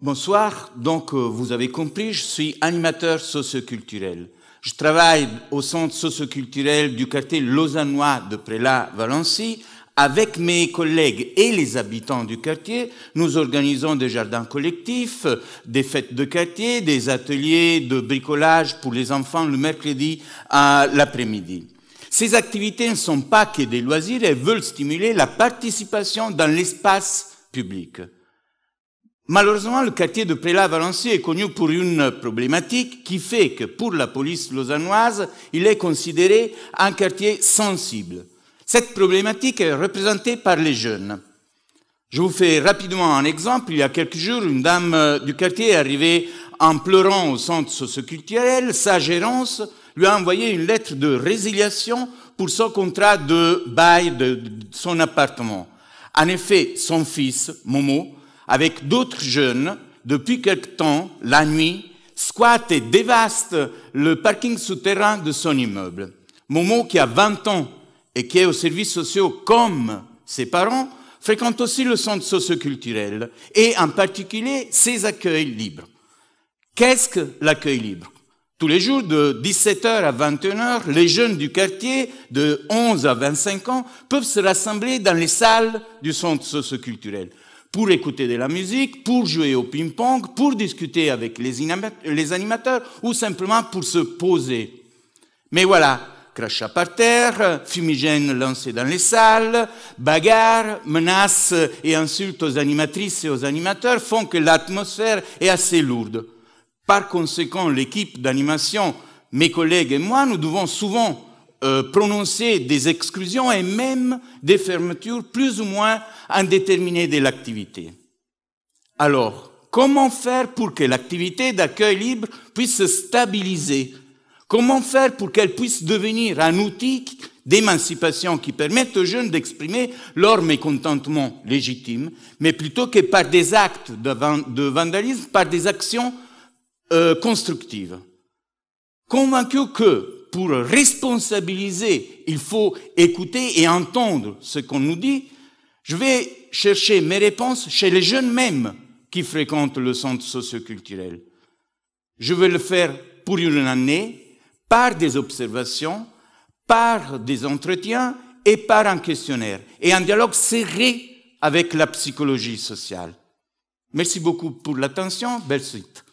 Bonsoir, donc vous avez compris, je suis animateur socioculturel. Je travaille au centre socioculturel du quartier lausannois de Prélat-Valency. Avec mes collègues et les habitants du quartier, nous organisons des jardins collectifs, des fêtes de quartier, des ateliers de bricolage pour les enfants le mercredi à l'après-midi. Ces activités ne sont pas que des loisirs, elles veulent stimuler la participation dans l'espace public. Malheureusement, le quartier de Prélat-Valency est connu pour une problématique qui fait que pour la police lausannoise, il est considéré un quartier sensible. Cette problématique est représentée par les jeunes. Je vous fais rapidement un exemple. Il y a quelques jours, une dame du quartier est arrivée en pleurant au centre socioculturel. Sa gérance lui a envoyé une lettre de résiliation pour son contrat de bail de son appartement. En effet, son fils, Momo, avec d'autres jeunes, depuis quelque temps, la nuit, squatte et dévaste le parking souterrain de son immeuble. Momo, qui a 20 ans et qui est aux services sociaux comme ses parents, fréquente aussi le centre socioculturel et en particulier ses accueils libres. Qu'est-ce que l'accueil libre? Tous les jours, de 17h à 21h, les jeunes du quartier de 11 à 25 ans peuvent se rassembler dans les salles du centre socioculturel pour écouter de la musique, pour jouer au ping-pong, pour discuter avec les animateurs ou simplement pour se poser. Mais voilà, crachats par terre, fumigènes lancés dans les salles, bagarres, menaces et insultes aux animatrices et aux animateurs font que l'atmosphère est assez lourde. Par conséquent, l'équipe d'animation, mes collègues et moi, nous devons souvent prononcer des exclusions et même des fermetures plus ou moins indéterminées de l'activité. Alors, comment faire pour que l'activité d'accueil libre puisse se stabiliser? Comment faire pour qu'elle puisse devenir un outil d'émancipation qui permette aux jeunes d'exprimer leur mécontentement légitime, mais plutôt que par des actes de vandalisme, par des actions constructives? Convaincu que pour responsabiliser, il faut écouter et entendre ce qu'on nous dit, je vais chercher mes réponses chez les jeunes mêmes qui fréquentent le centre socioculturel. Je vais le faire pour une année, par des observations, par des entretiens et par un questionnaire, et un dialogue serré avec la psychologie sociale. Merci beaucoup pour l'attention. Belle suite.